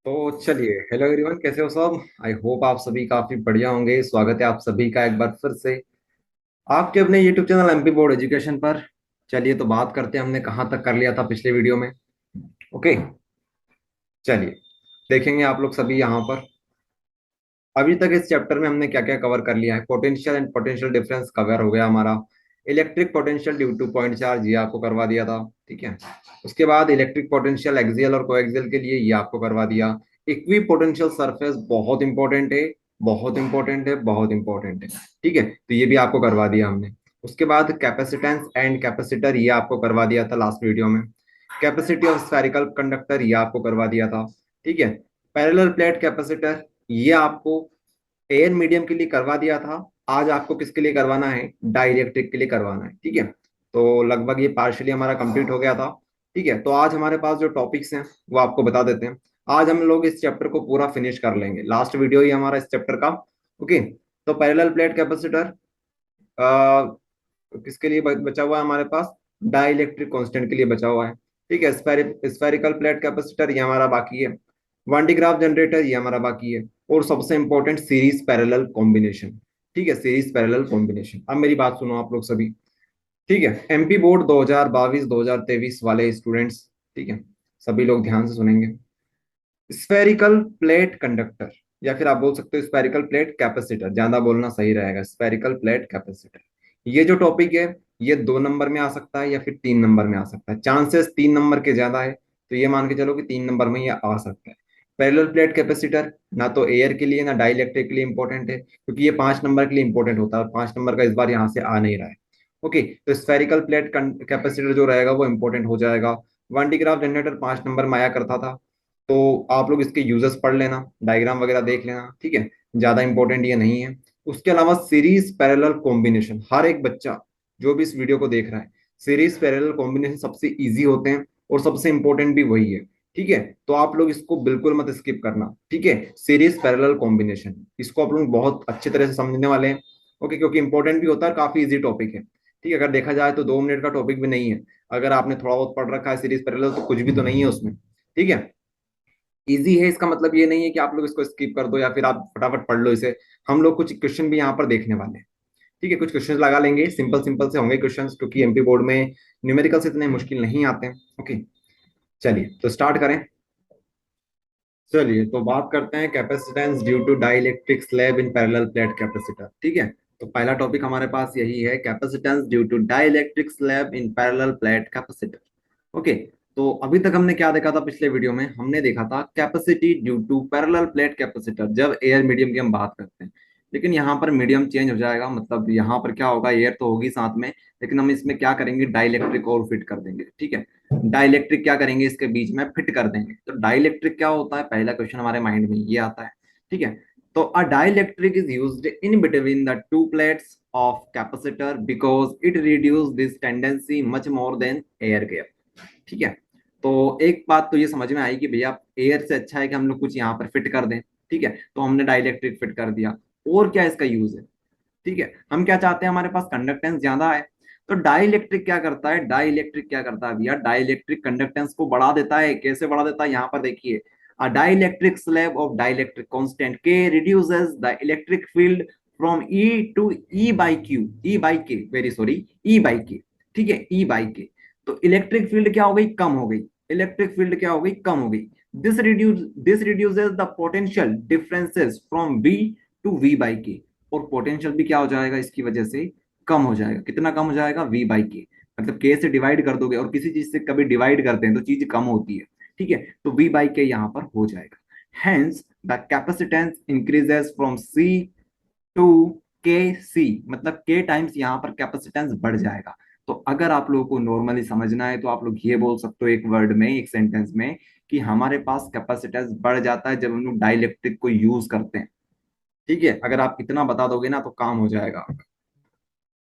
तो चलिए, hello everyone, कैसे हो सब? आई होप आप सभी काफी बढ़िया होंगे। स्वागत है आप सभी का एक बार फिर से आपके अपने YouTube channel MP board education पर। चलिए, तो बात करते हैं हमने कहाँ तक कर लिया था पिछले वीडियो में। ओके, चलिए देखेंगे आप लोग सभी यहाँ पर। अभी तक इस चैप्टर में हमने क्या क्या कवर कर लिया है। Potential and potential difference cover हो गया हमारा। Electric potential due two point charge, ये आपको करवा दिया था। ठीक है। उसके बाद इलेक्ट्रिक पोटेंशियल एक्सियल और कोएक्सियल के लिए, ये आपको करवा दिया। इक्वी पोटेंशियल सरफेस बहुत इंपॉर्टेंट है, बहुत इंपॉर्टेंट है, बहुत इंपॉर्टेंट है। ठीक है, तो ये भी आपको करवा दिया हमने। उसके बाद कैपेसिटेंस एंड कैपेसिटर, ये आपको करवा दिया था लास्ट वीडियो में। कैपेसिटी ऑफ स्फेरिकल कंडक्टर, ये आपको करवा दिया था। ठीक है। पैरेलल प्लेट कैपेसिटर, ये आपको एयर मीडियम के लिए करवा दिया था। आज आपको किसके लिए करवाना है? डाइलेक्ट्रिक के लिए करवाना है। ठीक है, तो लगभग ये पार्शियली हमारा कंप्लीट हो गया था। ठीक है, तो आज हमारे पास जो टॉपिक्स हैं वो आपको बता देते हैं। आज हम लोग इस चैप्टर को पूरा फिनिश कर लेंगे। लास्ट वीडियो ही हमारा इस चैप्टर का। ओके, तो पैरेलल प्लेट कैपेसिटर किसके लिए बचा हुआ है हमारे पास? डाइलेक्ट्रिक कांस्टेंट के लिए बचा हुआ है। ठीक है। स्फेरिकल प्लेट कैपेसिटर ये हमारा बाकी है। वन डी ग्राफ जनरेटर ये हमारा बाकी है। और सबसे इंपॉर्टेंट सीरीज पैरेलल कॉम्बिनेशन। ठीक है, सीरीज पैरेलल कॉम्बिनेशन। अब मेरी बात सुनो आप लोग सभी। ठीक है, एमपी बोर्ड 2022 2023 वाले स्टूडेंट्स, ठीक है, सभी लोग ध्यान से सुनेंगे। स्फेरिकल प्लेट कंडक्टर, या फिर आप बोल सकते हो स्फेरिकल प्लेट कैपेसिटर, ज्यादा बोलना सही रहेगा। स्फेरिकल प्लेट कैपेसिटर, ये जो टॉपिक है, ये 2 नंबर में आ सकता है या फिर 3 नंबर में आ सकता है। चांसेस 3 नंबर के ज्यादा है, तो ये मान के चलो कि 3 नंबर में ये आ सकता है। पैरेलल प्लेट कैपेसिटर ना तो एयर के लिए ना डाइलेक्ट्रिक के लिए इंपॉर्टेंट है, क्योंकि ये 5 नंबर के लिए इंपॉर्टेंट होता है और 5 नंबर का इस बार यहाँ से आ नहीं रहा है। ओके, तो स्फेरिकल प्लेट कैपेसिटर जो रहेगा वो इंपॉर्टेंट हो जाएगा। One D graph generator 5 number में आया करता था, तो आप लोग इसके यूजर्स पढ़ लेना, डायग्राम वगैरह देख लेना। ठीक है, ज्यादा इंपॉर्टेंट ये नहीं है। उसके अलावा सीरीज पैरेलल कॉम्बिनेशन, हर एक बच्चा जो भी इस वीडियो को देख रहा है, सीरीज पैरेलल कॉम्बिनेशन सबसे इजी होते हैं और सबसे इंपॉर्टेंट भी वही है। ठीक है, तो आप लोग इसको बिल्कुल मत स्किप करना। ठीक है, सीरीज पैरेलल कॉम्बिनेशन, इसको आप लोग बहुत अच्छे तरह से समझने वाले हैं। ओके, क्योंकि इंपॉर्टेंट भी होता है, काफी इजी टॉपिक है। ठीक है, अगर देखा जाए तो 2 मिनट का टॉपिक भी नहीं है। अगर आपने थोड़ा बहुत पढ़ रखा है सीरीज पैरेलल, तो कुछ भी तो नहीं है उसमें। ठीक है, इजी है इसका मतलब ये नहीं है कि आप लोग इसको स्किप कर दो या फिर आप फटाफट पढ़ लो इसे। हम लोग कुछ क्वेश्चन भी यहाँ पर देखने वाले हैं। ठीक है, कुछ क्वेश्चन लगा लेंगे, सिंपल सिंपल से होंगे क्वेश्चन, क्योंकि एमपी बोर्ड में न्यूमेरिकल्स इतने मुश्किल नहीं आते हैं। ओके, चलिए तो स्टार्ट करें। चलिए, तो बात करते हैं capacitance due to dielectric slab in parallel plate capacitor. ठीक है, तो पहला टॉपिक हमारे पास यही है, capacitance due to dielectric slab in parallel plate capacitor. Okay, तो अभी तक हमने क्या देखा था? पिछले वीडियो में हमने देखा था capacity due to parallel plate capacitor, जब एयर मीडियम की हम बात करते हैं। लेकिन यहाँ पर मीडियम चेंज हो जाएगा, मतलब यहाँ पर क्या होगा, एयर तो होगी साथ में, लेकिन हम इसमें क्या करेंगे, डाइलेक्ट्रिक और फिट कर देंगे। ठीक है, डाइलेक्ट्रिक क्या करेंगे, इसके बीच में फिट कर देंगे। तो डाइलेक्ट्रिक क्या होता है, पहला क्वेश्चन हमारे माइंड में ये आता है। ठीक है, तो अ dielectric is used in between the two plates of capacitor because it reduce this tendency much more than air gap. ठीक है, तो एक बात तो ये समझ में आई कि भैया एयर से अच्छा है कि हम लोग कुछ यहाँ पर फिट कर दें। ठीक है, तो हमने डाइलेक्ट्रिक फिट कर दिया। और क्या इसका यूज है? ठीक है, हम क्या चाहते हैं, हमारे पास कंडक्टेंस ज्यादा है। तो डाइलेक्ट्रिक क्या करता है, डाइलेक्ट्रिक क्या करता है भैया, डाइलेक्ट्रिक कंडक्टेंस को बढ़ा देता है। कैसे बढ़ा देता है, यहाँ पर देखिए, a dielectric slab of dielectric constant K reduces the electric field from E to E by Q, E by K, very sorry, E by K. ठीक है, ई बाई के। तो इलेक्ट्रिक फील्ड क्या हो गई, कम हो गई। इलेक्ट्रिक फील्ड क्या हो गई, कम हो गई। This reduces the potential differences from V to V by K. और पोटेंशियल भी क्या हो जाएगा इसकी वजह से, कम हो जाएगा। कितना कम हो जाएगा, वी बाई के। मतलब के से डिवाइड कर दोगे, और किसी चीज से कभी डिवाइड करते हैं तो चीज कम होती है। ठीक है, तो वी बाई के यहाँ पर हो जाएगा। Hence the capacitance increases from C to K C, मतलब के टाइम्स यहाँ पर कैपेसिटेंस बढ़ जाएगा। तो अगर आप लोगों को नॉर्मली समझना है तो आप लोग ये बोल सकते हो एक वर्ड में, एक सेंटेंस में, कि हमारे पास कैपेसिटेंस बढ़ जाता है जब हम लोग डाइलेक्ट्रिक को यूज करते हैं। ठीक है, अगर आप इतना बता दोगे ना तो काम हो जाएगा।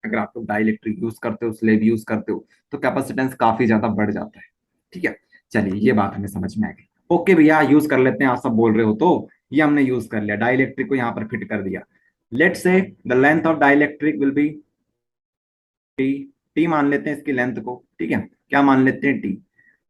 अगर आप लोग डाइलेक्ट्रिक यूज करते हो, स्लेब यूज करते हो, तो कैपेसिटेंस काफी ज्यादा बढ़ जाता है। ठीक है, चलिए ये बात हमें समझ में आ गई। ओके भैया, यूज कर लेते हैं, आप सब बोल रहे हो तो ये हमने यूज कर लिया, डाइलेक्ट्रिक को यहाँ पर फिट कर दिया। लेट से the length of dielectric will be T. T मान लेते हैं इसकी लेंथ को। ठीक है, क्या मान लेते हैं, टी।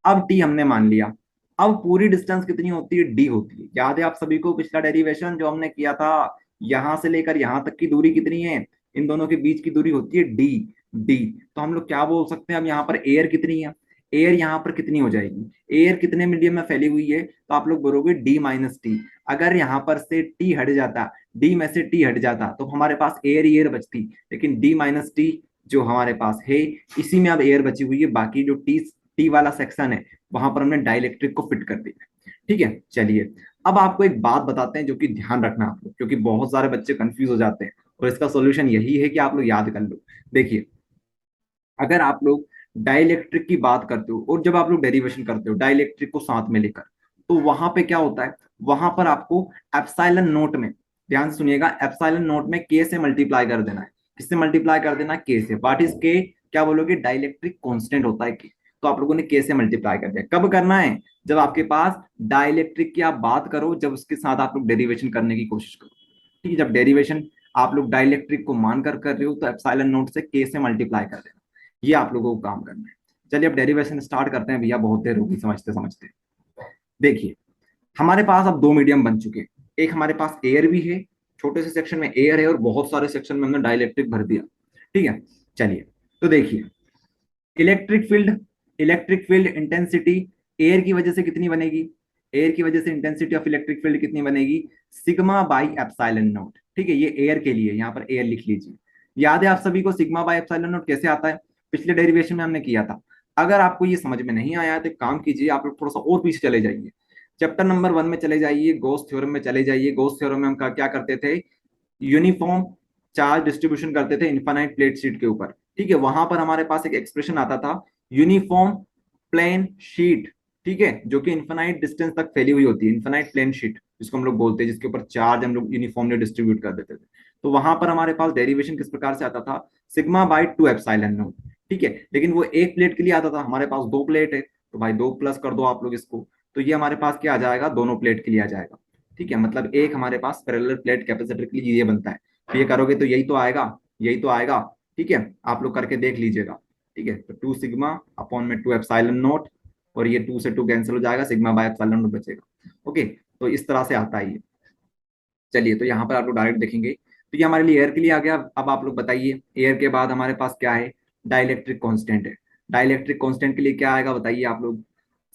अब टी हमने मान लिया। अब पूरी डिस्टेंस कितनी होती है, डी होती है। याद है आप सभी को पिछला डेरिवेशन जो हमने किया था, यहां से लेकर यहां तक की दूरी कितनी है, इन दोनों के बीच की दूरी होती है डी। डी, तो हम लोग क्या बोल सकते हैं, अब यहाँ पर एयर कितनी है, एयर यहाँ पर कितनी हो जाएगी, एयर कितने मीडियम में फैली हुई है, तो आप लोग बोलोगे डी माइनस टी। अगर यहाँ पर से टी हट जाता, डी में से टी हट जाता, तो हमारे पास एयर ही एयर बचती, लेकिन डी माइनस टी जो हमारे पास है, इसी में अब एयर बची हुई है, बाकी जो टी टी वाला सेक्शन है वहां पर हमने डाइलेक्ट्रिक को फिट कर दिया। ठीक है, चलिए अब आपको एक बात बताते हैं जो कि ध्यान रखना आप लोग, क्योंकि बहुत सारे बच्चे कंफ्यूज हो जाते हैं और इसका सोल्यूशन यही है कि आप लोग याद कर लो। देखिए, अगर आप लोग डाइलेक्ट्रिक की बात करते हो और जब आप लोग डेरिवेशन करते हो डाइलेक्ट्रिक को साथ में लेकर, तो वहां पे क्या होता है, वहां पर आपको एप्सिलॉन नोट में, ध्यान से सुनिएगा, एप्सिलॉन नोट में के से मल्टीप्लाई कर देना है। किससे मल्टीप्लाई कर देना है, के से। व्हाट इज के, क्या बोलोगे, डाइलेक्ट्रिक कांस्टेंट होता है के, तो आप लोगों ने के से मल्टीप्लाई कर दिया। कब करना है, जब आपके पास डाइलेक्ट्रिक की आप बात करो, जब उसके साथ आप लोग डेरिवेशन करने की कोशिश करो। ठीक है, जब डेरिवेशन आप लोग डाइलेक्ट्रिक को मानकर कर रहे हो तो एप्सिलॉन नोट से के से मल्टीप्लाई कर देना। ये आप लोगों को काम करना है। चलिए अब डेरिवेशन स्टार्ट करते हैं भैया, बहुत देर होगी समझते समझते। देखिए, हमारे पास अब दो मीडियम बन चुके हैं। एक हमारे पास एयर भी है, छोटे से सेक्शन में एयर है, और बहुत सारे सेक्शन में हमने डाइलेक्ट्रिक भर दिया। ठीक है, चलिए तो देखिए, इलेक्ट्रिक फील्ड इंटेंसिटी एयर की वजह से कितनी बनेगी, एयर की वजह से इंटेंसिटी ऑफ इलेक्ट्रिक फील्ड कितनी बनेगी, सिग्मा बाई एप्सिलॉन नोट। ठीक है, ये एयर के लिए, यहाँ पर एयर लिख लीजिए। याद है आप सभी को सिग्मा बाई एप्सिलॉन नोट कैसे आता है, पिछले डेरिवेशन में हमने किया था। अगर आपको ये समझ में नहीं आया तो काम कीजिए, आप लोग थोड़ा सा और पीछे चले जाइए, चैप्टर नंबर 1 में चले जाइए, गोस थ्योरम में चले जाइए। गोस थ्योरम में हम क्या करते थे, यूनिफॉर्म चार्ज डिस्ट्रीब्यूशन करते थे इन्फानाइट प्लेट शीट के ऊपर। ठीक है, वहां पर हमारे पास एक एक्सप्रेशन आता था, यूनिफॉर्म प्लेन शीट। ठीक है, जो कि इन्फानाइट डिस्टेंस तक फैली हुई होती है, इन्फानाइट प्लेन शीट जिसको हम लोग बोलते हैं, जिसके ऊपर चार्ज हम लोग यूनिफॉर्मली डिस्ट्रीब्यूट कर देते थे। तो वहां पर हमारे पास डेरिवेशन किस प्रकार से आता था, सिग्मा बाई 2 एप्सिलॉन नोट। ठीक है, लेकिन वो एक प्लेट के लिए आता था, हमारे पास दो प्लेट है, तो भाई दो प्लस कर दो आप लोग इसको, तो ये हमारे पास क्या आ जाएगा, दोनों प्लेट के लिए आ जाएगा। ठीक है, मतलब एक हमारे पास पैरेलल प्लेट कैपेसिटर के लिए ये बनता है। तो ये करोगे तो यही तो आएगा, यही तो आएगा। ठीक है, आप लोग करके देख लीजिएगा। ठीक है, तो 2 सिग्मा अपॉन में 2 एप्सिलॉन नोट, और ये 2 से 2 कैंसिल हो जाएगा, सिग्मा बाय एप्सिलॉन नोट बचेगा। ओके, तो इस तरह से आता है ये। चलिए, तो यहाँ पर आप लोग डायरेक्ट देखेंगे, तो ये हमारे लिए एयर के लिए आ गया। अब आप लोग बताइए, एयर के बाद हमारे पास क्या है, डाइलेक्ट्रिक कांस्टेंट है। डाइलेक्ट्रिक कांस्टेंट के लिए क्या आएगा बताइए आप लोग,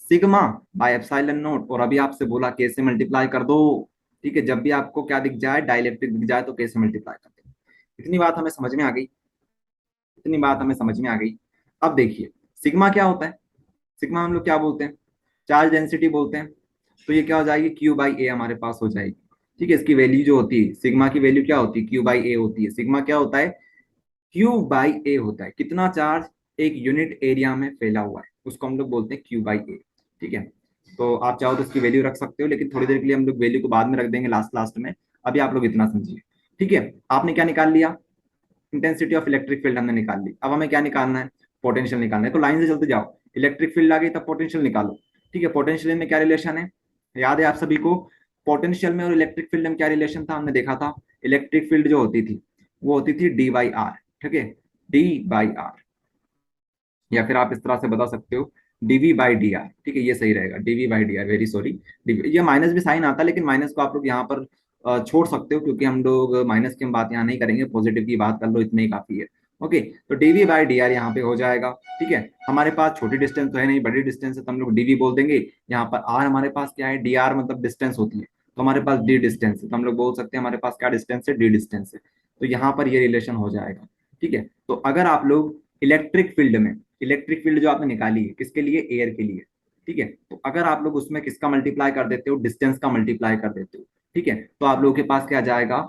सिग्मा बाय एप्सिलॉन नोट, और अभी आपसे बोला के से मल्टीप्लाई कर दो। ठीक है, जब भी आपको क्या दिख जाए, डाइलेक्ट्रिक दिख जाए, तो के से मल्टीप्लाई कर दो। इतनी बात हमें समझ में आ गई, इतनी बात हमें समझ में आ गई। अब देखिए, सिग्मा क्या होता है, सिग्मा हम लोग क्या बोलते हैं, चार्ज डेंसिटी बोलते हैं। तो ये क्या हो जाएगी, क्यू बाई ए हमारे पास हो जाएगी। ठीक है, इसकी वैल्यू जो होती है, सिग्मा की वैल्यू क्या होती है, क्यू बाई ए होती है। सिग्मा क्या होता है, क्यू बाई ए होता है, कितना चार्ज एक यूनिट एरिया में फैला हुआ है, उसको हम लोग बोलते हैं क्यू बाई ए। ठीक है, तो आप चाहो तो इसकी वैल्यू रख सकते हो, लेकिन थोड़ी देर के लिए हम लोग वैल्यू को बाद में रख देंगे, लास्ट लास्ट में। अभी आप लोग इतना समझिए। ठीक है, आपने क्या निकाल लिया, इंटेंसिटी ऑफ इलेक्ट्रिक फील्ड हमने निकाल ली। अब हमें क्या निकालना है, पोटेंशियल निकालना है। तो लाइन से चलते जाओ, इलेक्ट्रिक फील्ड आ गई, तब पोटेंशियल निकालो। ठीक है, पोटेंशियल में क्या रिलेशन है, याद है आप सभी को, पोटेंशियल में और इलेक्ट्रिक फील्ड में क्या रिलेशन था, हमने देखा था, इलेक्ट्रिक फील्ड जो होती थी वो होती थी डी बाई आर। ठीक है, डी बाई आर, या फिर आप इस तरह से बता सकते हो, डीवी बाई डी आर। ठीक है, ये सही रहेगा, DV by D R, very sorry. ये माइनस भी साइन आता है, लेकिन माइनस को आप लोग यहाँ पर छोड़ सकते हो, क्योंकि हम लोग माइनस की हम बात यहाँ नहीं करेंगे, पॉजिटिव की बात कर लो, इतने ही काफी है। ओके, तो डीवी बाई डी आर यहाँ पे हो जाएगा। ठीक है, हमारे पास छोटी डिस्टेंस तो है नहीं, बड़ी डिस्टेंस है, तो हम लोग डीवी बोल देंगे। यहाँ पर आर हमारे पास क्या है, डी आर मतलब डिस्टेंस होती है, तो हमारे पास डी डिस्टेंस है, तो हम लोग बोल सकते हैं हमारे पास क्या डिस्टेंस है, डी डिस्टेंस है। तो यहाँ पर ये रिलेशन हो जाएगा। ठीक है, तो अगर आप लोग इलेक्ट्रिक फील्ड में, इलेक्ट्रिक फील्ड जो आपने निकाली है किसके लिए, एयर के लिए। ठीक है, तो अगर आप लोग उसमें किसका मल्टीप्लाई कर देते हो, डिस्टेंस का मल्टीप्लाई कर देते हो। ठीक है, तो आप लोगों के पास क्या जाएगा,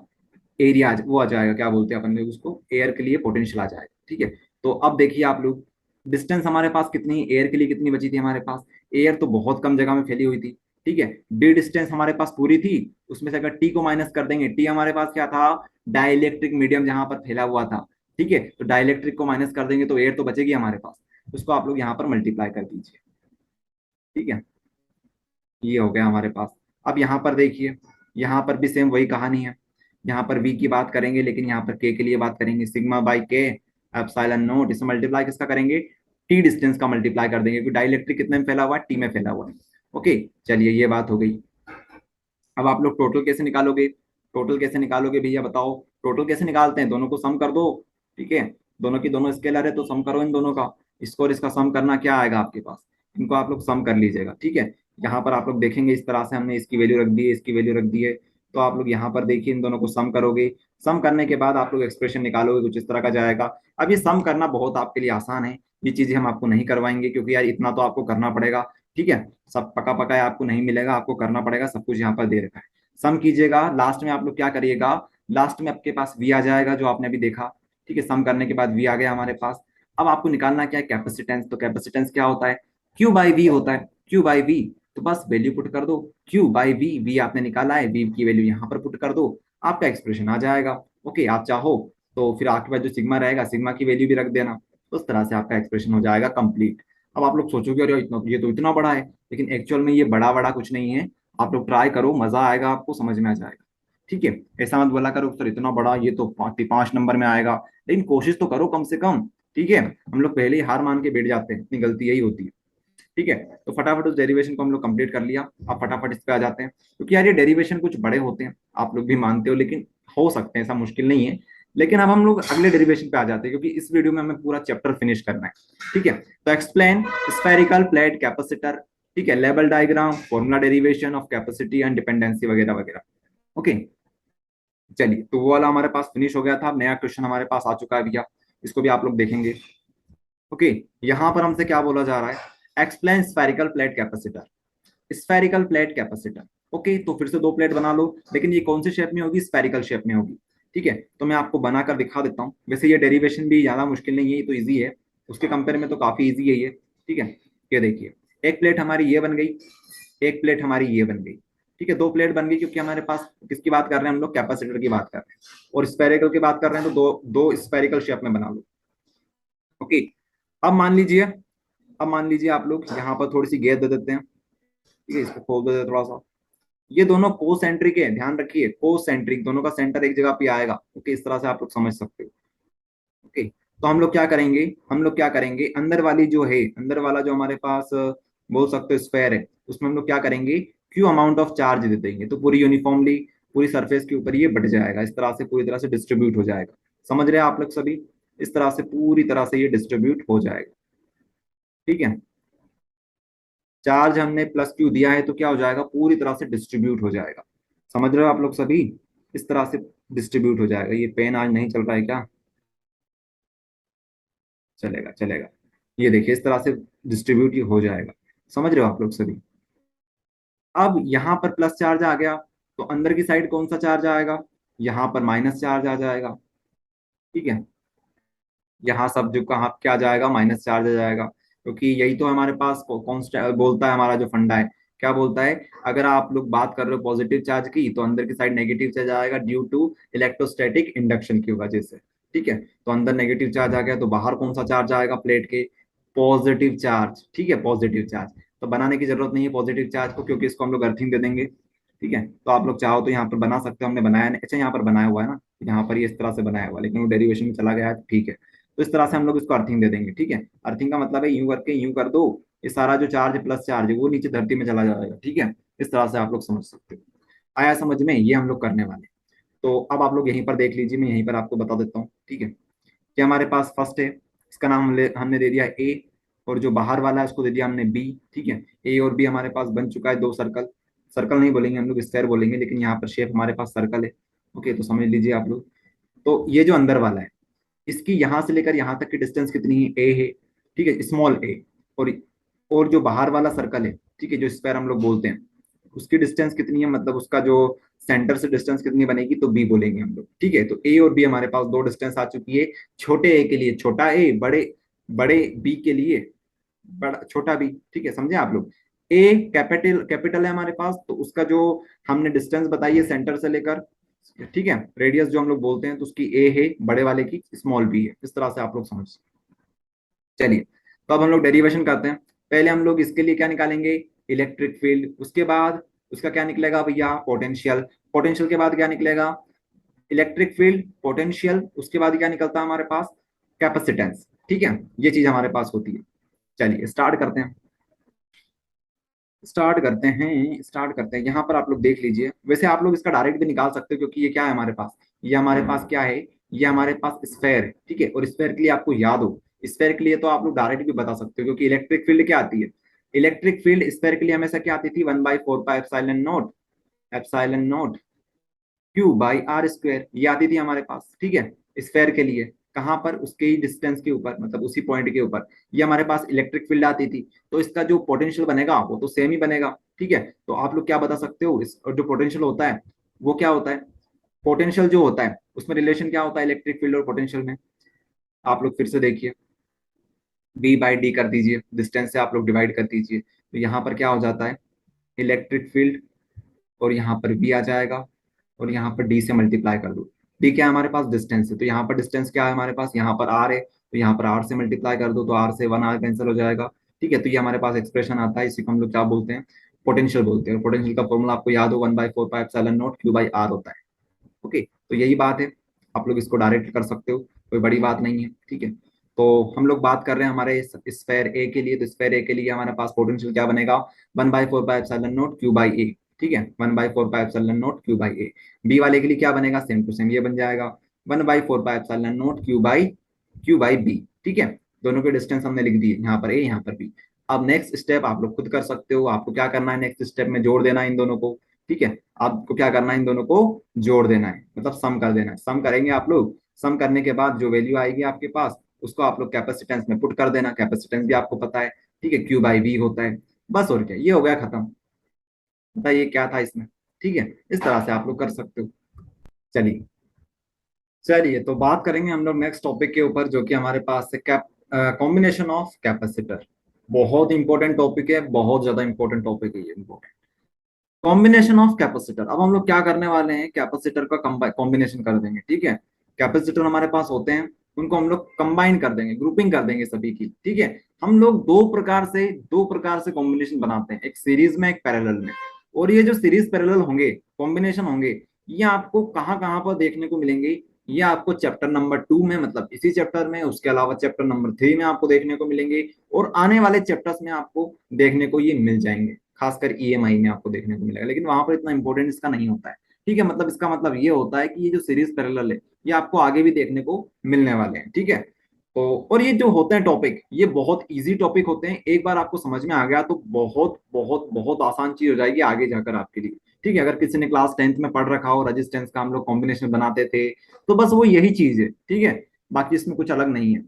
एरिया वो आ जाएगा, क्या बोलते हैं अपन लोग उसको, एयर के लिए पोटेंशियल आ जाएगा। ठीक है, तो अब देखिए आप लोग, डिस्टेंस हमारे पास कितनी, एयर के लिए कितनी बची थी हमारे पास, एयर तो बहुत कम जगह में फैली हुई थी। ठीक है, डी डिस्टेंस हमारे पास पूरी थी, उसमें से अगर टी को माइनस कर देंगे, टी हमारे पास क्या था, डाइलेक्ट्रिक मीडियम जहां पर फैला हुआ था। ठीक है, तो डाइलेक्ट्रिक को माइनस कर देंगे तो एयर तो बचेगी हमारे पास, उसको आप लोग यहाँ पर मल्टीप्लाई कर दीजिए। ठीक है, ये हो गया हमारे पास। अब यहाँ पर देखिए, यहाँ पर भी सेम वही कहानी है, यहाँ पर v की बात करेंगे, लेकिन यहाँ पर k के लिए बात करेंगे, सिग्मा बाई के एप्सिलॉन नोट, इसे मल्टीप्लाई किसका करेंगे, t डिस्टेंस का मल्टीप्लाई कर देंगे, क्योंकि डाइलेक्ट्रिक कितने में फैला हुआ है, t में फैला हुआ है। ओके, चलिए ये बात हो गई। अब आप लोग टोटल कैसे निकालोगे? टोटल कैसे निकालोगे भैया बताओ? टोटल कैसे निकालते हैं? दोनों को सम कर दो। ठीक है, दोनों की दोनों स्केलर है तो सम करो इन दोनों का। इसको और इसका सम करना क्या आएगा आपके पास? इनको आप लोग सम कर लीजिएगा। ठीक है, यहाँ पर आप लोग देखेंगे इस तरह से हमने इसकी वैल्यू रख दी है, इसकी वैल्यू रख दी है। तो आप लोग यहाँ पर देखिए इन दोनों को सम करोगे। सम करने के बाद आप लोग एक्सप्रेशन निकालोगे, कुछ इस तरह का जाएगा। अब ये सम करना बहुत आपके लिए आसान है। ये चीजें हम आपको नहीं करवाएंगे क्योंकि यार इतना तो आपको करना पड़ेगा। ठीक है, सब पका पका है आपको नहीं मिलेगा, आपको करना पड़ेगा, सब कुछ यहाँ पर दे रखा है। सम कीजिएगा, लास्ट में आप लोग क्या करिएगा, लास्ट में आपके पास वी आ जाएगा जो आपने अभी देखा। ठीक है, सम करने के बाद वी आ गया हमारे पास। अब आपको निकालना क्या है? कैपेसिटेंस। तो कैपेसिटेंस क्या होता है? क्यू बाई वी होता है। क्यू बाई वी, तो बस वैल्यू पुट कर दो। क्यू बाई वी, वी आपने निकाला है, वी की वैल्यू यहाँ पर पुट कर दो, आपका एक्सप्रेशन आ जाएगा। ओके, आप चाहो तो फिर आपके पास जो सिग्मा रहेगा, सिग्मा की वैल्यू भी रख देना। उस तरह से आपका एक्सप्रेशन हो जाएगा कंप्लीट। अब आप लोग सोचोगे अरे इतना, ये तो इतना बड़ा है, लेकिन एक्चुअल में ये बड़ा बड़ा कुछ नहीं है। आप लोग ट्राई करो, मजा आएगा, आपको समझ में आ जाएगा। ठीक है, ऐसा मत बोला करो सर इतना बड़ा, ये तो 5 नंबर में आएगा। लेकिन कोशिश तो करो कम से कम। ठीक है, हम लोग पहले ही हार मान के बैठ जाते हैं, इतनी गलती यही होती है। ठीक है, तो फटाफट उस डेरिवेशन को हम लोग कंप्लीट कर लिया। अब फटाफट इस पे आ जाते हैं, क्योंकि यार ये डेरिवेशन कुछ बड़े होते हैं, आप लोग भी मानते हो, लेकिन हो सकते हैं, ऐसा मुश्किल नहीं है। लेकिन अब हम लोग अगले डेरिवेशन पे आ जाते हैं, क्योंकि इस वीडियो में हमें पूरा चैप्टर फिनिश करना है। ठीक है, तो एक्सप्लेन स्फेरिकल प्लेट कैपेसिटर। ठीक है, level diagram, formula derivation of capacity and dependency वगैरह वगैरह। ओके, चलिए तो वो वाला हमारे पास फिनिश हो गया था। अब नया क्वेश्चन हमारे पास आ चुका है भैया, इसको भी आप लोग देखेंगे। ओके, यहाँ पर हमसे क्या बोला जा रहा है? Explain spherical plate capacitor. Spherical plate capacitor. Okay, तो फिर से दो प्लेट बना लो, लेकिन ये कौन से शेप में होगी? स्फेरिकल शेप में होगी। ठीक है, तो मैं आपको बनाकर दिखा देता हूँ। वैसे ये डेरिवेशन भी ज्यादा मुश्किल नहीं है, ये तो इजी है, उसके कंपेयर में तो काफी इजी है ये। ठीक है, ये देखिए, एक प्लेट हमारी ये बन गई, एक प्लेट हमारी ये बन गई। ठीक है, दो प्लेट बन गई, क्योंकि हमारे पास किसकी बात कर रहे हैं हम लोग? कैपेसिटर की बात कर रहे हैं। और स्फेरिकल की बात कर रहे हैं, तो दो दो स्फेरिकल शेप में बना लो। ओके, अब मान लीजिए, अब मान लीजिए आप लोग यहाँ पर थोड़ी सी गेयर दे देते हैं। ठीक है, इसको खोल देते हैं थोड़ा सा। ये दोनों कोसेंट्रिक है, ध्यान रखिए, कोसेंट्रिक, दोनों का सेंटर एक जगह पे आएगा। ओके, इस तरह से आप लोग समझ सकते हो। ओके, तो हम लोग क्या करेंगे, हम लोग क्या करेंगे, अंदर वाली जो है, अंदर वाला जो हमारे पास बोल सकते हो स्फेयर है, उसमें हम लोग क्या करेंगे, क्यू अमाउंट ऑफ चार्ज दे देंगे, तो पूरी यूनिफॉर्मली पूरी सरफेस के ऊपर ये बढ़ जाएगा, इस तरह से पूरी तरह से डिस्ट्रीब्यूट हो जाएगा। समझ रहे हैं आप लोग सभी? इस तरह से पूरी तरह से ये डिस्ट्रीब्यूट हो जाएगा। ठीक है, चार्ज हमने प्लस क्यू दिया है, तो क्या हो जाएगा, पूरी तरह से डिस्ट्रीब्यूट हो जाएगा। समझ रहे हो आप लोग सभी? इस तरह से डिस्ट्रीब्यूट हो जाएगा। ये पेन आज नहीं चल रहा है क्या? चलेगा चलेगा। ये देखिए इस तरह से डिस्ट्रीब्यूट ही हो जाएगा। समझ रहे हो आप लोग सभी? अब यहाँ पर प्लस चार्ज आ गया, तो अंदर की साइड कौन सा चार्ज आएगा? यहाँ पर माइनस चार्ज आ जाएगा। ठीक है, यहाँ सब जो कहाँ क्या जाएगा, माइनस चार्ज आ जाएगा, क्योंकि यही तो हमारे पास कौन बोलता है, हमारा जो फंडा है क्या बोलता है, अगर आप लोग बात कर रहे हो पॉजिटिव चार्ज की, तो अंदर की साइड नेगेटिव चार्ज आएगा ड्यू टू इलेक्ट्रोस्टैटिक इंडक्शन की वजह से। ठीक है, तो अंदर नेगेटिव चार्ज आ गया, तो बाहर कौन सा चार्ज आएगा प्लेट के? Positive charge. ठीक है, पॉजिटिव चार्ज। तो बनाने की जरूरत नहीं है पॉजिटिव चार्ज को, क्योंकि इसको हम लोग अर्थिंग दे देंगे। ठीक है, तो आप लोग चाहो तो यहाँ पर बना सकते हो, हमने बनाया नहीं, अच्छा यहाँ पर बनाया हुआ है ना, यहाँ पर ये इस तरह से बनाया हुआ है, लेकिन वो डेरिवेशन में चला गया है। ठीक है, तो इस तरह से हम लोग इसको अर्थिंग दे देंगे। ठीक है, अर्थिंग का मतलब है यूं करके यूं कर दो, ये सारा जो चार्ज प्लस चार्ज है वो नीचे धरती में चला जाएगा। ठीक है, इस तरह से आप लोग समझ सकते हो। आया समझ में? ये हम लोग करने वाले हैं। तो अब आप लोग यहीं पर देख लीजिए, मैं यहीं पर आपको बता देता हूँ। ठीक है, कि हमारे पास फर्स्ट है, इसका नाम हमने दे दिया ए, और जो बाहर वाला है उसको दे दिया हमने बी। ठीक है, ए और बी हमारे पास बन चुका है दो सर्कल। सर्कल नहीं बोलेंगे हम लोग, स्फेयर बोलेंगे, लेकिन यहाँ पर शेप हमारे पास सर्कल है। ओके, तो समझ लीजिए आप लोग। तो ये जो अंदर वाला है, इसकी यहां से लेकर यहां तक की डिस्टेंस कितनी है? ए है। ठीक है, स्मॉल ए। और जो बाहर वाला सर्कल है, ठीक है, जो स्क्वायर हम लोग बोलते हैं, उसकी डिस्टेंस कितनी है, मतलब उसका जो सेंटर से डिस्टेंस कितनी बनेगी, तो बी बोलेंगे हम लोग। ठीक है, तो ए और बी हमारे पास दो डिस्टेंस आ चुकी है। छोटे ए के लिए छोटा ए, बड़े बड़े बी के लिए बड़ा छोटा बी। ठीक है, समझे आप लोग? ए कैपिटल कैपिटल है हमारे पास, तो उसका जो हमने डिस्टेंस बताई है सेंटर से लेकर, ठीक है, रेडियस जो हम लोग बोलते हैं, तो उसकी ए है, बड़े वाले की स्मॉल बी है। इस तरह से आप लोग समझ। चलिए, तो अब हम लोग डेरिवेशन करते हैं। पहले हम लोग इसके लिए क्या निकालेंगे? Electric field. उसके बाद उसका क्या निकलेगा भैया? पोटेंशियल। पोटेंशियल के बाद क्या निकलेगा? इलेक्ट्रिक फील्ड, पोटेंशियल, उसके बाद क्या निकलता है हमारे पास? कैपेसिटेंस। ठीक है, ये चीज हमारे पास होती है। चलिए स्टार्ट करते हैं। स्टार्ट करते हैं। यहाँ पर आप लोग देख लीजिए, वैसे आप लोग इसका डायरेक्ट भी निकाल सकते हो क्योंकि ये क्या है हमारे पास, ये हमारे पास क्या है, ये हमारे पास स्फेयर है, ठीक है। और स्फेयर के लिए आपको याद हो, स्फेयर के लिए तो आप लोग डायरेक्ट भी बता सकते हो क्योंकि इलेक्ट्रिक फील्ड क्या आती है, इलेक्ट्रिक फील्ड स्फेयर के लिए हमेशा क्या आती थी, 1/4 pi epsilon naught Q by R square, ये आती थी हमारे पास, ठीक है। स्फेयर के लिए कहां पर, उसके ही डिस्टेंस के ऊपर, मतलब उसी पॉइंट के ऊपर ये हमारे पास इलेक्ट्रिक फील्ड आती थी। तो इसका जो पोटेंशियल बनेगा वो तो सेम ही बनेगा, ठीक है। तो आप लोग क्या बता सकते हो, इस जो पोटेंशियल होता है वो क्या होता है, पोटेंशियल जो होता है उसमें रिलेशन क्या होता है इलेक्ट्रिक फील्ड और पोटेंशियल में, आप लोग फिर से देखिए, बी बाई डी कर दीजिए, डिस्टेंस से आप लोग डिवाइड कर दीजिए, तो यहाँ पर क्या हो जाता है, इलेक्ट्रिक फील्ड, और यहाँ पर बी आ जाएगा, और यहाँ पर डी से मल्टीप्लाई कर दो। डी क्या है हमारे पास, डिस्टेंस है, तो यहाँ पर डिस्टेंस क्या है हमारे पास, यहाँ पर आर है, तो यहाँ पर आर से मल्टीप्लाई कर दो, तो आर से 1 आर कैंसिल हो जाएगा, ठीक है। तो ये हमारे पास एक्सप्रेशन आता है, इसी को हम लोग क्या बोलते हैं, पोटेंशियल बोलते हैं। पोटेंशियल का फॉर्मूला आपको याद हो, 1/4 pi epsilon naught Q by R होता है, ओके। तो यही बात है, आप लोग इसको डायरेक्ट कर सकते हो, कोई बड़ी बात नहीं है, ठीक है। तो हम लोग बात कर रहे हैं हमारे स्फेयर ए के लिए, तो स्फेयर ए के लिए हमारे पास पोटेंशियल क्या बनेगा, 1/4 pi epsilon naught Q by A, ठीक है, 1/4 pi epsilon naught Q by A. B वाले के लिए क्या बनेगा, सेम टू सेम ये बन जाएगा, 1/4 pi epsilon naught Q by B, ठीक है। दोनों के डिस्टेंस हमने लिख दिए, यहाँ पर ए यहाँ पर बी। अब नेक्स्ट स्टेप आप लोग खुद कर सकते हो, आपको क्या करना है, नेक्स्ट स्टेप में जोड़ देना है इन दोनों को, ठीक है। आपको क्या करना है, इन दोनों को जोड़ देना है, मतलब सम कर देना है। सम करेंगे आप लोग, सम करने के बाद जो वैल्यू आएगी आपके पास उसको आप लोग कैपेसिटेंस में पुट कर देना, कैपेसिटेंस भी आपको पता है, ठीक है, क्यू बाई वी होता है, बस। और क्या, ये हो गया खत्म। बताइए क्या था इसमें, ठीक है। इस तरह से आप लोग कर सकते हो। चलिए, चलिए तो बात करेंगे हम लोग नेक्स्ट टॉपिक के ऊपर, जो कि हमारे पास है कैप कॉम्बिनेशन ऑफ कैपेसिटर। बहुत इंपॉर्टेंट टॉपिक है, बहुत ज्यादा इंपॉर्टेंट टॉपिक है ये, इंपॉर्टेंट कॉम्बिनेशन ऑफ कैपेसिटर। अब हम लोग क्या करने वाले हैं, कैपेसिटर का कॉम्बिनेशन कर देंगे, ठीक है। कैपेसिटर हमारे पास होते हैं, उनको हम लोग कंबाइन कर देंगे, ग्रुपिंग कर देंगे सभी की, ठीक है। हम लोग दो प्रकार से कॉम्बिनेशन बनाते हैं, एक सीरीज में एक पैरेलल में। और ये जो सीरीज पैरेलल होंगे, कॉम्बिनेशन होंगे, ये आपको कहाँ कहाँ पर देखने को मिलेंगे, ये आपको चैप्टर नंबर 2 में, मतलब इसी चैप्टर में, उसके अलावा चैप्टर नंबर 3 में आपको देखने को मिलेंगे, और आने वाले चैप्टर्स में आपको देखने को ये मिल जाएंगे, खासकर ईएमआई में आपको देखने को मिलेगा, लेकिन वहां पर इतना इंपॉर्टेंट इसका नहीं होता है, ठीक है। मतलब इसका मतलब ये होता है कि ये जो सीरीज पैरेलल है ये आपको आगे भी देखने को मिलने वाले हैं, ठीक है। तो और ये जो होते हैं टॉपिक, ये बहुत इजी टॉपिक होते हैं, एक बार आपको समझ में आ गया तो बहुत बहुत बहुत आसान चीज हो जाएगी आगे जाकर आपके लिए, ठीक है। अगर किसी ने क्लास 10th में पढ़ रखा हो, रेजिस्टेंस का हम लोग कॉम्बिनेशन बनाते थे, तो बस वो यही चीज है, ठीक है। बाकी इसमें कुछ अलग नहीं है।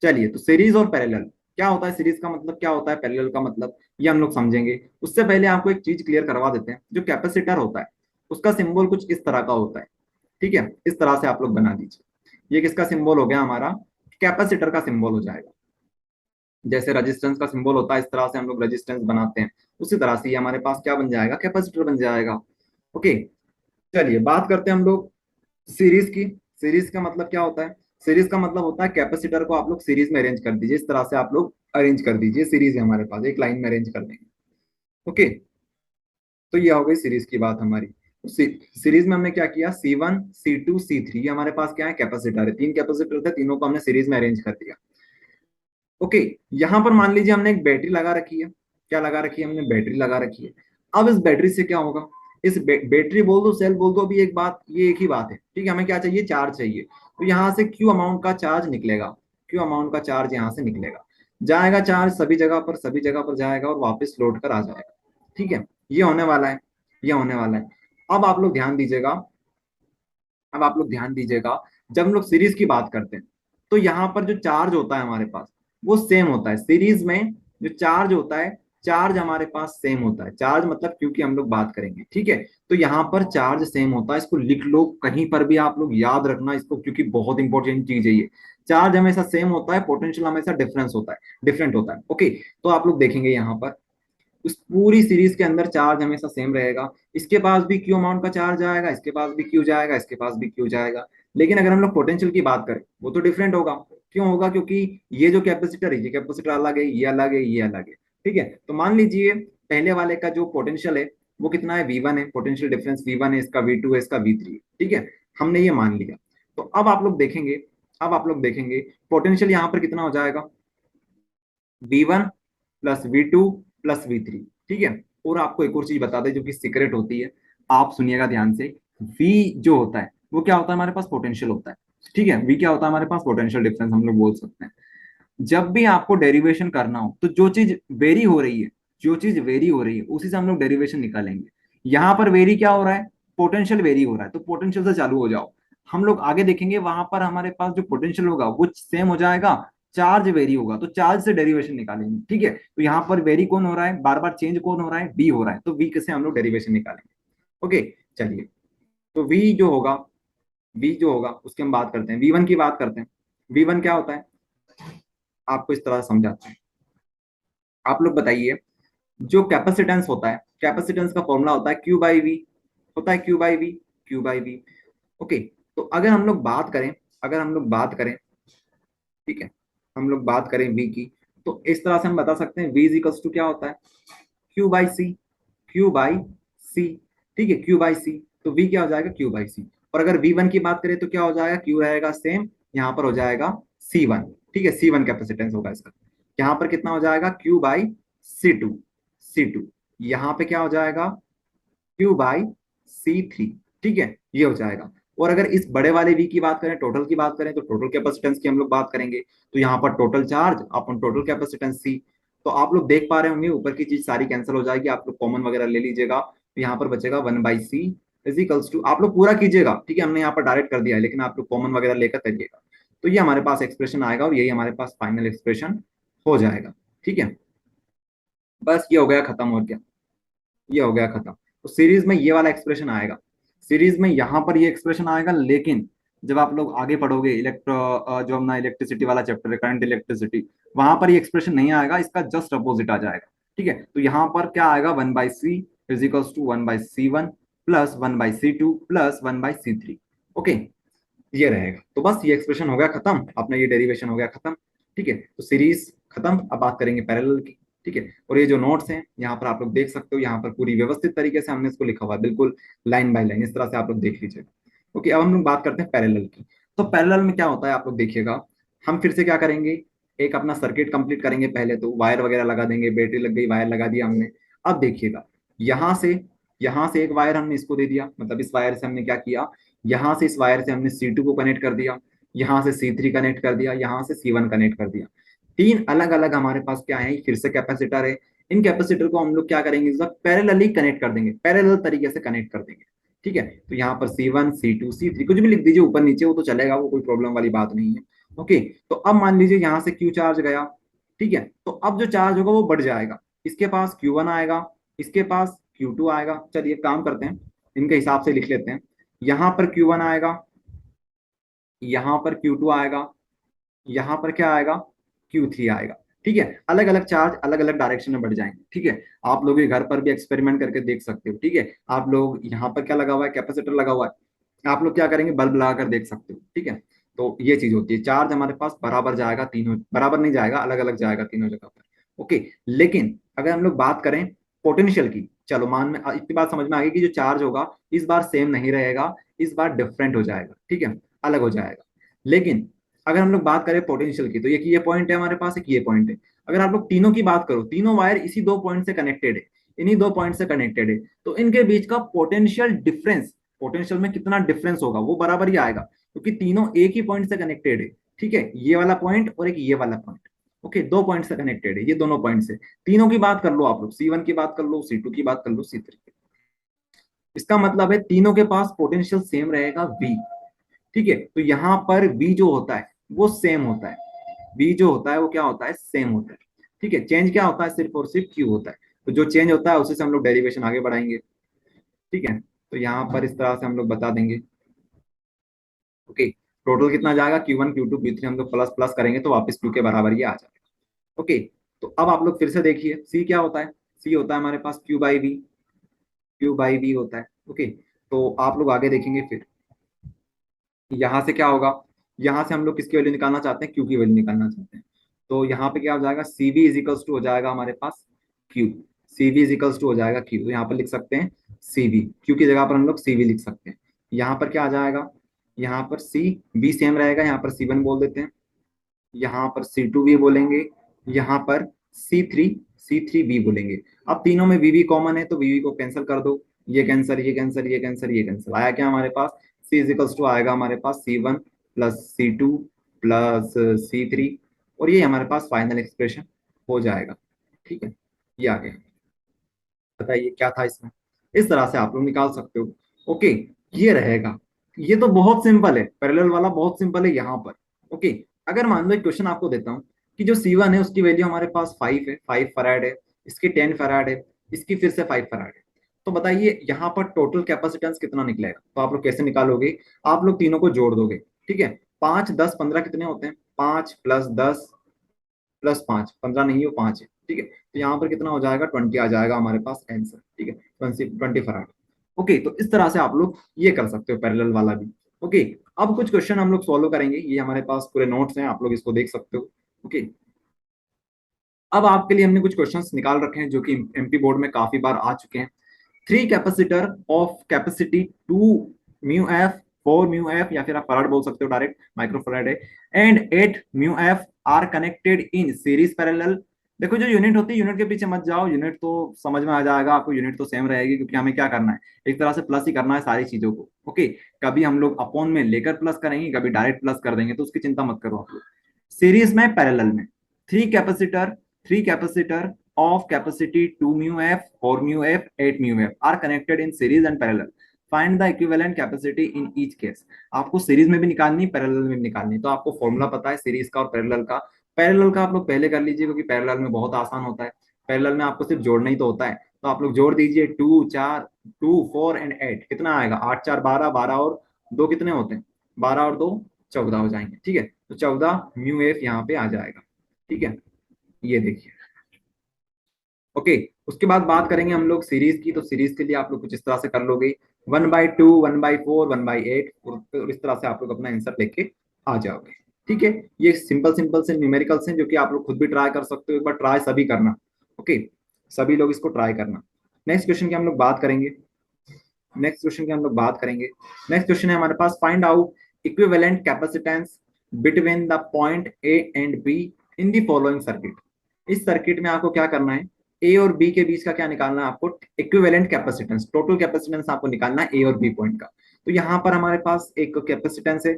चलिए, तो सीरीज और पैरेलल क्या होता है, सीरीज का मतलब क्या होता है, पैरेलल का मतलब, ये हम लोग समझेंगे। उससे पहले आपको एक चीज क्लियर करवा देते हैं, जो कैपेसिटर होता है उसका सिंबल कुछ इस तरह का होता है, ठीक है। इस तरह से आप लोग बना दीजिए, ये किसका सिंबल हो गया, हमारा कैपेसिटर का सिंबल हो जाएगा। जैसे रेजिस्टेंस का सिंबल होता है, इस तरह से हम लोग रेजिस्टेंस बनाते हैं, उसी तरह से ये हमारे पास क्या बन जाएगा, कैपेसिटर बन जाएगा, ओके। चलिए बात करते हैं हम लोग सीरीज की। सीरीज का मतलब क्या होता है, सीरीज का मतलब होता है कैपेसिटर को आप लोग सीरीज में अरेंज कर दीजिए, इस तरह से आप लोग अरेंज कर दीजिए, सीरीज है हमारे पास, एक लाइन में अरेंज कर देंगे, ओके। तो ये हो गई सीरीज की बात हमारी। तो सीरीज में हमने क्या किया, C1 C2 C3, ये हमारे पास क्या है, कैपेसिटर है, 3 कैपेसिटर थे, तीनों को हमने सीरीज में अरेंज कर दिया, ओके। यहां पर मान लीजिए हमने एक बैटरी लगा रखी है, क्या लगा रखी है हमने, बैटरी लगा रखी है। अब इस बैटरी से क्या होगा, इस बैटरी बोल दो, सेल बोल दो, अभी एक बात, ये एक ही बात है, ठीक है। हमें क्या चाहिए, चार्ज चाहिए, तो यहाँ से क्यू अमाउंट का चार्ज निकलेगा, क्यू अमाउंट का चार्ज यहाँ से निकलेगा, जाएगा चार्ज सभी जगह पर जाएगा और वापस लौट कर आ जाएगा, ठीक है। ये होने वाला है, ये होने वाला है। अब आप लोग ध्यान दीजिएगा, अब आप लोग ध्यान दीजिएगा, जब हम लोग सीरीज की बात करते हैं तो यहाँ पर जो चार्ज होता है हमारे पास वो सेम होता है, सीरीज में जो चार्ज होता है, चार्ज हमारे पास सेम होता है, चार्ज मतलब क्योंकि हम लोग बात करेंगे, ठीक है। तो यहाँ पर चार्ज सेम होता है, इसको लिख लो कहीं पर भी, आप लोग याद रखना इसको, क्योंकि बहुत इंपॉर्टेंट चीज है ये। चार्ज हमेशा सेम होता है, पोटेंशियल हमेशा डिफरेंट होता है, ओके। तो आप लोग देखेंगे यहाँ पर उस पूरी सीरीज के अंदर चार्ज हमेशा सेम रहेगा, इसके पास भी क्यू अमाउंट का चार्ज आएगा, इसके पास भी क्यू जाएगा, इसके पास भी क्यू जाएगा। लेकिन अगर हम लोग पोटेंशियल की बात करें वो तो डिफरेंट होगा, क्यों होगा, क्योंकि ये जो कैपेसिटर है, ये कैपेसिटर अलग है, ये अलग है, ये अलग है, ठीक है। तो मान लीजिए पहले वाले का जो पोटेंशियल है वो कितना है, V1 है, पोटेंशियल डिफरेंस V1 है, इसका V2 है, इसका V3 है, ठीक है। हमने ये मान लिया। तो अब आप लोग देखेंगे पोटेंशियल यहाँ पर कितना हो जाएगा, V1 plus V2 plus V3, ठीक है। और आपको एक और चीज बता दें जो कि सीक्रेट होती है, आप सुनिएगा ध्यान से। वी जो होता है वो क्या होता है, हमारे पास पोटेंशियल होता है। ठीक है, वी क्या होता है हमारे पास, पोटेंशियल डिफरेंस हम लोग बोल सकते हैं। जब भी आपको डेरिवेशन करना हो तो जो चीज वेरी हो रही है, जो चीज वेरी हो रही है उसी से हम लोग डेरिवेशन निकालेंगे। यहां पर वेरी क्या हो रहा है, पोटेंशियल वेरी हो रहा है, तो पोटेंशियल से चालू हो जाओ। हम लोग आगे देखेंगे वहां पर हमारे पास जो पोटेंशियल होगा वो सेम हो जाएगा, चार्ज वेरी होगा तो चार्ज से डेरिवेशन निकालेंगे। ठीक है, तो यहाँ पर वेरी कौन हो रहा है, बार बार चेंज कौन हो रहा है, वी हो रहा है, तो वी से हम लोग डेरिवेशन निकालेंगे। ओके, चलिए। तो वी जो होगा उसकी हम बात करते हैं, वी वन की बात करते हैं। वी वन क्या होता है, आपको इस तरह समझाते हैं। आप लोग बताइए, जो कैपेसिटेंस होता है, कैपेसिटेंस का फॉर्मूला होता है क्यू बाई वी, होता है Q by V, Q by V. Okay, तो अगर हम लोग बात करें, अगर हम लोग बात करें, ठीक है, हम लोग बात करें वी की, तो इस तरह से हम बता सकते हैं वी इज इक्वल्स टू क्या होता है, Q by C, Q by C. ठीक है, क्यू बाई सी, तो वी क्या हो जाएगा, क्यू बाई सी। और अगर वी वन की बात करें तो क्या हो जाएगा, क्यू रहेगा सेम, यहाँ पर हो जाएगा सी वन। ठीक है, सी वन कैपेसिटेंस होगा इसका। यहाँ पर कितना हो जाएगा, Q by C two, C two. यहाँ पे क्या हो जाएगा, क्यू बाई सी थ्री। ठीक है, ये हो जाएगा। और अगर इस बड़े वाले वी की बात करें, टोटल की बात करें, तो टोटल कैपेसिटेंस की हम लोग बात करेंगे। तो यहाँ पर टोटल चार्ज अपन टोटल कैपेसिटेंस सी। तो आप लोग देख पा रहे होंगे ऊपर की चीज सारी कैंसिल हो जाएगी, आप लोग कॉमन वगैरह ले लीजिएगा, तो यहाँ पर बचेगा one by C equals to, आप लोग पूरा कीजिएगा। ठीक है, हमने यहाँ पर डायरेक्ट कर दिया है, लेकिन आप लोग कॉमन वगैरह लेकर करिएगा। तो ये हमारे पास एक्सप्रेशन आएगा और यही हमारे पास फाइनल एक्सप्रेशन हो जाएगा। ठीक है, बस ये हो गया खत्म, और क्या, ये हो गया खत्म। तो सीरीज में ये वाला एक्सप्रेशन आएगा, सीरीज में यहाँ पर ये एक्सप्रेशन आएगा, लेकिन जब आप लोग आगे पढ़ोगे जो अपना इलेक्ट्रिसिटी वाला चैप्टर है, करंट इलेक्ट्रिसिटी, वहां पर ये एक्सप्रेशन नहीं आएगा, इसका जस्ट अपोजिट आ जाएगा। ठीक है, तो यहाँ पर क्या आएगा, one by C equals to one by C one plus one by C two plus one by C three. Okay, ये रहेगा। तो बस ये एक्सप्रेशन हो गया खत्म, अपना ये डेरिवेशन हो गया खत्म। ठीक है, तो सीरीज खत्म, अब बात करेंगे पैरेलल की। ठीक है, और ये जो नोट्स हैं यहाँ पर आप लोग देख सकते हो, यहाँ पर पूरी व्यवस्थित तरीके से हमने इसको लिखा हुआ है, बिल्कुल लाइन बाय लाइन, इस तरह से आप लोग देख लीजिए। ओके, अब हम लोग बात करते हैं पैरेलल की। तो पैरेलल में क्या होता है, आप लोग देखिएगा, हम फिर से क्या करेंगे, एक अपना सर्किट कंप्लीट करेंगे। पहले तो वायर वगैरह लगा देंगे, बैटरी लग गई, वायर लगा दिया हमने। अब देखिएगा, यहाँ से एक वायर हमने इसको दे दिया, मतलब इस वायर से हमने क्या किया, यहाँ से इस वायर से हमने सी टू को कनेक्ट कर दिया, यहाँ से सी थ्री कनेक्ट कर दिया, यहाँ से सी वन कनेक्ट कर दिया। तीन अलग अलग हमारे पास क्या है, फिर से कैपेसिटर है। इन कैपेसिटर को हम लोग क्या करेंगे, इस वक्त पैरेलली कनेक्ट कर देंगे, पैरेलल तरीके से कनेक्ट कर देंगे। ठीक है, तो यहाँ पर C one C two C three कुछ भी लिख दीजिए ऊपर नीचे, वो तो चलेगा, वो कोई प्रॉब्लम वाली बात नहीं है। ओके, तो अब मान लीजिए यहाँ से क्यू चार्ज गया। ठीक है, तो अब जो चार्ज होगा वो बढ़ जाएगा, इसके पास क्यू वन आएगा, इसके पास क्यू टू आएगा। चलिए काम करते हैं, इनके हिसाब से लिख लेते हैं। यहाँ पर क्यू वन आएगा, यहाँ पर क्यू टू आएगा, यहाँ पर क्या आएगा, क्यू थ्री आएगा। ठीक है, अलग अलग चार्ज अलग अलग डायरेक्शन में बढ़ जाएंगे। ठीक है, आप लोग ये घर पर भी एक्सपेरिमेंट करके देख सकते हो। ठीक है, आप लोग यहाँ पर क्या लगा हुआ है, कैपेसिटर लगा हुआ है, आप लोग क्या करेंगे, बल्ब लगा कर देख सकते हो। ठीक है, तो ये चीज होती है, चार्ज हमारे पास बराबर जाएगा, तीनों बराबर नहीं जाएगा, अलग अलग जाएगा तीनों जगह पर। ओके, लेकिन अगर हम लोग बात करें पोटेंशियल की, चलो मान में इतनी बात समझ में आ गई कि जो चार्ज होगा इस बार सेम नहीं रहेगा, इस बार डिफरेंट हो जाएगा। ठीक है, अलग हो जाएगा। लेकिन अगर हम लोग बात करें पोटेंशियल की, तो ये पॉइंट है हमारे पास, एक ये पॉइंट है। अगर आप लोग तीनों की बात करो, तीनों वायर इसी दो पॉइंट से कनेक्टेड है, इन्हीं दो पॉइंट से कनेक्टेड है, तो इनके बीच का पोटेंशियल डिफरेंस, पोटेंशियल में कितना डिफरेंस होगा वो बराबर ही आएगा, क्योंकि तीनों एक ही पॉइंट से कनेक्टेड है। ठीक है, ये वाला पॉइंट और एक ये वाला पॉइंट। ओके, दो पॉइंट से कनेक्टेड है, ये दोनों पॉइंट से। तीनों की बात कर लो आप लोग, सी वन की बात कर लो, सी टू की बात कर लो, सी थ्री की। इसका मतलब है तीनों के पास पोटेंशियल सेम रहेगा वी। ठीक है, तो यहाँ पर वी जो होता है वो सेम होता है, वी जो होता है वो क्या होता है, सेम होता है। ठीक है, चेंज क्या होता है, सिर्फ और सिर्फ क्यू होता है। तो जो चेंज होता है उसी से हम लोग डेरिवेशन आगे बढ़ाएंगे। ठीक है, तो यहाँ पर इस तरह से हम लोग बता देंगे। ओके, टोटल कितना जाएगा, Q one Q two Q three, हम लोग प्लस प्लस करेंगे तो वापस क्यू के बराबर ही आ जाएगा। ओके, तो अब आप लोग फिर से देखिए, सी क्या होता है, सी होता है हमारे पास Q by V, Q by V होता है। ओके, तो आप लोग आगे देखेंगे फिर यहाँ से क्या होगा, यहाँ से हम लोग किसकी वैल्यू निकालना चाहते हैं, क्यू की वैल्यू निकालना चाहते हैं। तो यहाँ पे क्या हो जाएगा, सी वी इजिकल्स टू हो जाएगा हमारे पास Q, C V equals two हो जाएगा क्यू, तो यहाँ पर लिख सकते हैं सी वी, क्यू की जगह पर हम लोग सी वी लिख सकते हैं। यहाँ पर क्या आ जाएगा, यहाँ पर सी वी सेम रहेगा, यहाँ पर सी वन बोल देते हैं, यहाँ पर सी टू भी बोलेंगे, यहाँ पर सी थ्री C3B बोलेंगे। अब तीनों में वीवी कॉमन है तो वीवी को कैंसिल कर दो, ये कैंसिल, ये कैंसिल, ये कैंसिल, ये कैंसिल, आया क्या हमारे पास, C इजिकल्स टू आएगा हमारे पास C1 plus C2 plus C3, और ये हमारे पास फाइनल एक्सप्रेशन हो जाएगा। ठीक है, ये आ गया। बताइए क्या था इसमें, इस तरह से आप लोग निकाल सकते हो। ओके, ये रहेगा। ये तो बहुत सिंपल है, पैरेलल वाला बहुत सिंपल है यहाँ पर। ओके, अगर मान लो एक क्वेश्चन आपको देता हूँ कि जो C1 है उसकी वैल्यू हमारे पास 5 है, 5 फराड है, इसकी 10 फराड है, इसकी फिर से 5 फराड है, तो बताइए यहाँ पर टोटल कैपेसिटेंस कितना निकलेगा। तो आप लोग कैसे निकालोगे, आप लोग तीनों को जोड़ दोगे। ठीक है, 5, 10, 15 कितने होते हैं, 5 + 10 + 5, 15 नहीं, वो 5 है। ठीक है, तो यहाँ पर कितना हो जाएगा, 20 आ जाएगा हमारे पास आंसर। ठीक है, 20 फराड। ओके, तो इस तरह से आप लोग ये कर सकते हो पैरेलल वाला भी। ओके, अब कुछ क्वेश्चन हम लोग सॉल्व करेंगे, ये हमारे पास पूरे नोट्स हैं, आप लोग इसको देख सकते हो। ओके, अब आपके लिए हमने कुछ क्वेश्चंस निकाल रखे हैं जो कि एमपी बोर्ड में काफी बार आ चुके हैं। Three capacitor of capacity 2 μF, 4 μF, या फिर आप फराड बोल सकते हो, डायरेक्ट माइक्रो फराड है, and 8 μF are connected in series parallel. देखो जो यूनिट होती है, यूनिट के पीछे मत जाओ, यूनिट तो समझ में आ जाएगा आपको, यूनिट तो सेम रहेगी, क्योंकि हमें क्या करना है, एक तरह से प्लस ही करना है सारी चीजों को। ओके, कभी हम लोग अपॉन में लेकर प्लस करेंगे, कभी डायरेक्ट प्लस कर देंगे, तो उसकी चिंता मत करो आप लोग। सीरीज में पैरेलल में three capacitor three capacitor of capacity 2 μF, 4 μF, 8 μF are connected in series and parallel. Find the equivalent capacity in each case. आपको सीरीज में भी निकालनी, पैरेलल में भी निकालनी, तो आपको फॉर्मूला पता है सीरीज का और पैरेलल का। पैरेलल का आप लोग पहले कर लीजिए, क्योंकि पैरेलल में बहुत आसान होता है। पैरेलल में आपको सिर्फ जोड़ना ही तो होता है, तो आप लोग जोड़ दीजिए, 2, 4, 2, 4 एंड 8, कितना आएगा, 8, 4, 12, 12 और 2 कितने होते हैं, 12 और 2 14 हो जाएंगे। ठीक है, तो 14 μF यहाँ पे आ जाएगा। ठीक है, ये देखिए। ओके, उसके बाद बात करेंगे हम लोग सीरीज की, तो सीरीज के लिए आप लोग कुछ इस तरह से कर लोगे, 1/2, 1/4, 1/8, और इस तरह से आप लोग अपना आंसर लेके आ जाओगे। ठीक है, ये सिंपल सिंपल से न्यूमेरिकल्स हैं जो कि आप लोग खुद भी ट्राई कर सकते हो, एक बार ट्राई सभी करना। ओके, सभी लोग इसको ट्राई करना। नेक्स्ट क्वेश्चन की हम लोग बात करेंगे। नेक्स्ट क्वेश्चन है हमारे पास, find out equivalent capacitance between the point A and B in the following circuit. इस सर्किट में आपको क्या करना है, ए और बी के बीच का क्या निकालना है आपको, इक्विवेलेंट कैपेसिटेंस, टोटल कैपेसिटेंस आपको निकालना है ए और बी पॉइंट का। तो यहाँ पर हमारे पास एक कैपेसिटेंस है,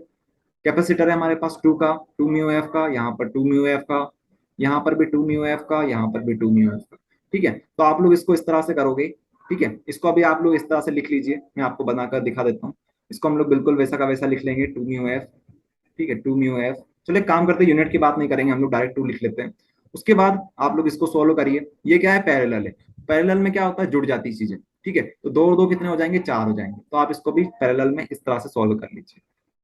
कैपेसिटर है हमारे पास 2 का, 2 μF का, यहाँ पर 2 μF का, यहाँ पर भी 2 μF का, यहाँ पर भी 2 μF का। ठीक है, तो आप लोग इसको इस तरह से करोगे। ठीक है, इसको अभी आप लोग इस तरह से लिख लीजिए, मैं आपको बनाकर दिखा देता हूँ। इसको हम लोग बिल्कुल वैसा का वैसा लिख लेंगे, 2 μF। ठीक है, 2 μF। चलो एक काम करते हैं, यूनिट की बात नहीं करेंगे हम लोग, डायरेक्ट 2 लिख लेते हैं। उसके बाद आप लोग इसको सोल्व करिए। ये क्या है, पैरेलल है। पैरेलल में क्या होता है, जुड़ जाती चीजें। ठीक है, तो 2 और 2 कितने हो जाएंगे, 4 हो जाएंगे। तो आप इसको भी पैरेलल में इस तरह से सोल्व कर लीजिए।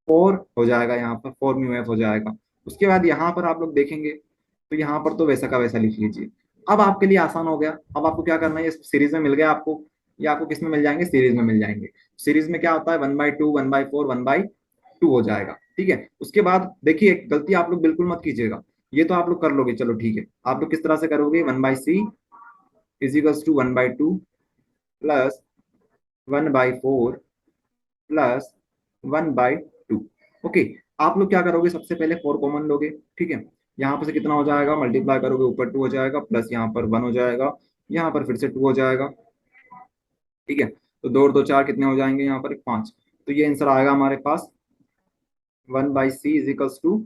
4 हो जाएगा, यहाँ पर 4 μF हो जाएगा। उसके बाद यहाँ पर आप लोग देखेंगे, तो यहाँ पर तो वैसा का वैसा लिख लीजिए। अब आपके लिए आसान हो गया। अब आपको क्या करना है, ये सीरीज में मिल गया आपको, या आपको किस में मिल जाएंगे, सीरीज में मिल जाएंगे। सीरीज में क्या होता है, 1/2, 1/4, 1/2 हो जाएगा। ठीक है, उसके बाद देखिए, गलती आप लोग बिल्कुल मत कीजिएगा, ये तो आप लोग कर लोगे, चलो ठीक है। आप लोग किस तरह से करोगे, 1/C equals to 1/2 plus 1/4 plus 1/2। Okay, आप लोग क्या करोगे, सबसे पहले 4 कॉमन लोगे। ठीक है, यहाँ पर से कितना हो जाएगा, मल्टीप्लाई करोगे, ऊपर 2 हो जाएगा, प्लस यहाँ पर 1 हो जाएगा, यहाँ पर फिर से 2 हो जाएगा। ठीक है, तो 2 और 2 4 कितने हो जाएंगे, यहाँ पर 5। तो ये आंसर आएगा हमारे पास 1/C इजिकल्स टू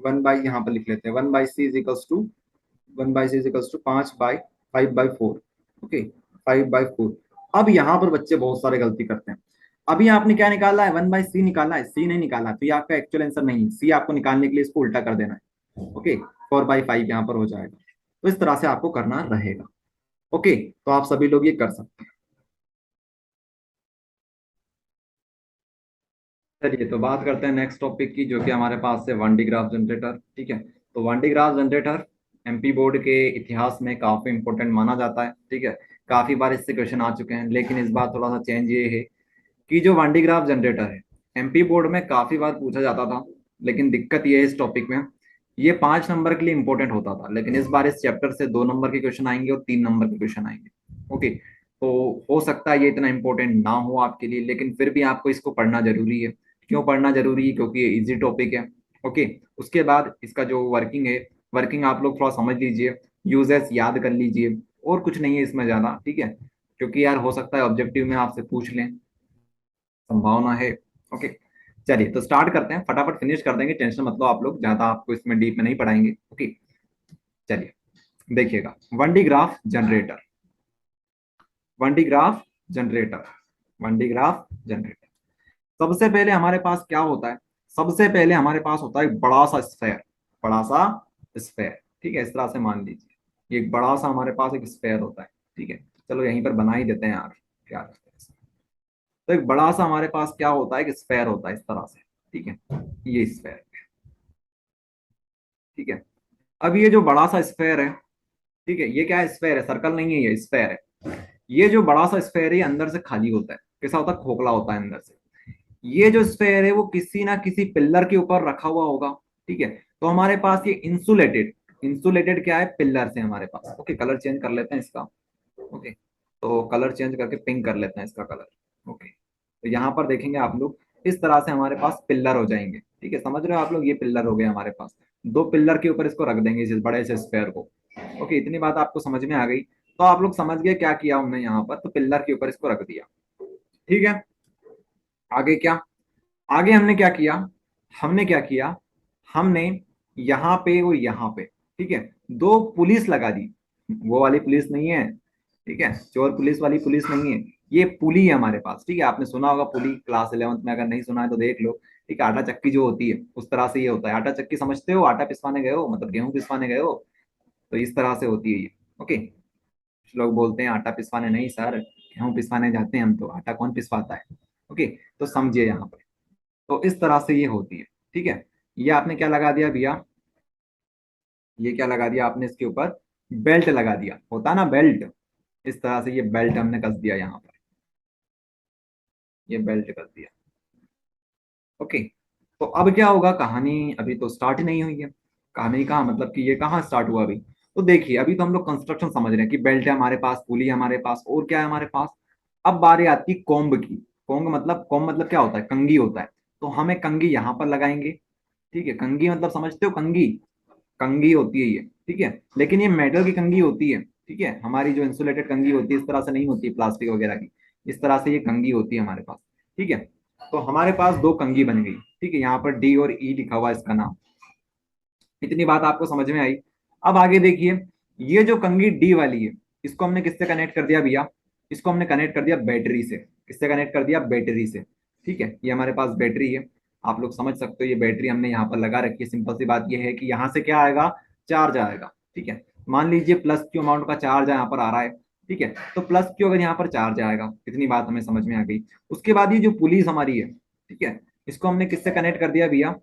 1 बाई, यहाँ पर लिख लेते हैं, 1/C इजिकल्स टू 5/4। ओके, 5/4। अब यहाँ पर बच्चे बहुत सारे गलती करते हैं। अभी आपने क्या निकाला है, 1/C निकाला है, सी नहीं निकाला, तो ये आपका एक्चुअल आंसर नहीं है। सी आपको निकालने के लिए इसको उल्टा कर देना है। ओके, 4/5 यहाँ पर हो जाएगा। तो इस तरह से आपको करना रहेगा। ओके, तो आप सभी लोग ये कर सकते हैं। चलिए, तो बात करते हैं नेक्स्ट टॉपिक की, जो कि हमारे पास है 1D ग्राफ जनरेटर। ठीक है, तो 1D graph generator MP board के इतिहास में काफी इंपॉर्टेंट माना जाता है। ठीक है, काफी बार इससे क्वेश्चन आ चुके हैं, लेकिन इस बार थोड़ा सा चेंज ये है कि जो 1D ग्राफ जनरेटर है, एमपी बोर्ड में काफी बार पूछा जाता था, लेकिन दिक्कत ये है इस टॉपिक में, ये 5 नंबर के लिए इंपॉर्टेंट होता था, लेकिन इस बार इस चैप्टर से 2 नंबर के क्वेश्चन आएंगे और 3 नंबर के क्वेश्चन आएंगे। ओके, तो हो सकता है ये इतना इंपॉर्टेंट ना हो आपके लिए, लेकिन फिर भी आपको इसको पढ़ना जरूरी है। क्यों पढ़ना जरूरी है, क्योंकि ये इजी टॉपिक है। ओके, उसके बाद इसका जो वर्किंग है, वर्किंग आप लोग थोड़ा समझ लीजिए। यूजेस याद कर लीजिए, और कुछ नहीं है इसमें ज्यादा, ठीक है, क्योंकि यार हो सकता है ऑब्जेक्टिव में आपसे पूछ लें, संभावना है। ओके, चलिए तो स्टार्ट करते हैं, फटाफट फिनिश कर देंगे, टेंशन मत लो आप लोग, ज्यादा आपको इसमें डीप में नहीं पढ़ाएंगे। ओके, चलिए देखिएगा, one D graph generator, one D graph generator, one D graph generator. सबसे पहले हमारे पास क्या होता है, सबसे पहले हमारे पास होता है एक बड़ा सा स्फेयर, बड़ा सा स्फेयर, ठीक है, इस तरह से मान लीजिए, ये एक बड़ा सा हमारे पास एक स्फेयर होता है, ठीक है, चलो यहीं पर बना ही देते हैं यार, क्या करते हैं। तो एक बड़ा सा हमारे पास क्या होता है, एक स्फेयर होता है इस तरह से, ठीक है, ये स्फेयर, ठीक है। अब ये जो बड़ा सा स्फेयर है, ठीक है, ये क्या है, स्फेयर है, सर्कल नहीं है, ये स्फेयर है। ये जो बड़ा सा स्फेयर है, ये अंदर से खाली होता है, कैसा होता है, खोखला होता है अंदर से। ये जो स्फेयर है वो किसी ना किसी पिल्लर के ऊपर रखा हुआ होगा, ठीक है। तो हमारे पास ये इंसुलेटेड, इंसुलेटेड क्या है, पिल्लर से हमारे पास। ओके, कलर चेंज कर लेते हैं इसका। ओके, तो कलर चेंज करके पिंक कर लेते हैं इसका कलर। ओके, तो यहाँ पर देखेंगे आप लोग, इस तरह से हमारे पास पिल्लर हो जाएंगे, ठीक है, समझ रहे हो आप लोग, ये पिल्लर हो गए हमारे पास, दो पिल्लर के ऊपर इसको रख देंगे, इस बड़े से स्फेयर को। ओके, इतनी बात आपको समझ में आ गई, तो आप लोग समझ गए क्या किया हमने यहाँ पर, तो पिल्लर के ऊपर इसको रख दिया, ठीक है। आगे क्या, आगे हमने क्या किया, हमने क्या किया, हमने यहाँ पे और यहाँ पे, ठीक है, दो पुलिस लगा दी, वो वाली पुलिस नहीं है, ठीक है, चोर पुलिस वाली पुलिस नहीं है, ये पुली है हमारे पास, ठीक है, आपने सुना होगा पुली, क्लास 11th में, अगर नहीं सुना है तो देख लो, ठीक है, आटा चक्की जो होती है उस तरह से ये होता है, आटा चक्की समझते हो, आटा पिसवाने गए हो, मतलब गेहूं पिसवाने गए हो, तो इस तरह से होती है ये। ओके, कुछ लोग बोलते हैं आटा पिसवाने नहीं सर, गेहूं पिसवाने जाते हैं हम, तो आटा कौन पिसवाता है। ओके, तो समझिए यहाँ पर, तो इस तरह से ये होती है, ठीक है। ये आपने क्या लगा दिया भैया, ये क्या लगा दिया आपने इसके ऊपर, बेल्ट लगा दिया, होता ना बेल्ट, इस तरह से ये बेल्ट हमने कस दिया यहाँ पर, ये बेल्ट कर दिया। ओके, तो अब क्या होगा, कहानी अभी तो स्टार्ट ही नहीं हुई है, कहानी कहाँ, मतलब कि ये कहाँ स्टार्ट हुआ अभी। तो देखिए, अभी तो हम लोग कंस्ट्रक्शन समझ रहे हैं कि बेल्ट है हमारे पास, पुली है हमारे पास, और क्या है हमारे पास। अब बारी आती है कोम्ब की, कोम्ब मतलब क्या होता है, कंघी होता है, तो हमें कंघी यहाँ पर लगाएंगे, ठीक है, कंघी मतलब समझते हो, कंघी, कंघी होती है ये, ठीक है, लेकिन ये मेटल की कंघी होती है, ठीक है, हमारी जो इंसुलेटेड कंघी होती है इस तरह से नहीं होती, प्लास्टिक वगैरह की, इस तरह से ये कंघी होती है हमारे पास, ठीक है। तो हमारे पास दो कंघी बन गई, ठीक है, यहाँ पर डी और ई लिखा हुआ है इसका नाम, इतनी बात आपको समझ में आई। अब आगे देखिए, ये जो कंघी डी वाली है, इसको हमने किससे कनेक्ट कर दिया भैया, इसको हमने कनेक्ट कर दिया बैटरी से, किससे कनेक्ट कर दिया, बैटरी से, ठीक है, ये हमारे पास बैटरी है, आप लोग समझ सकते हो, ये बैटरी हमने यहाँ पर लगा रखी है, सिंपल सी बात ये है कि यहाँ से क्या आएगा, चार्ज आएगा, ठीक है, मान लीजिए प्लस क्यू अमाउंट का चार्ज यहाँ पर आ रहा है, ठीक है, तो प्लस क्यू अगर यहाँ पर चार्ज आएगा, इतनी बात हमें समझ में आ गई। उसके बाद ये जो पुलिस हमारी है, ठीक है, इसको हमने किससे कनेक्ट कर दिया भैया,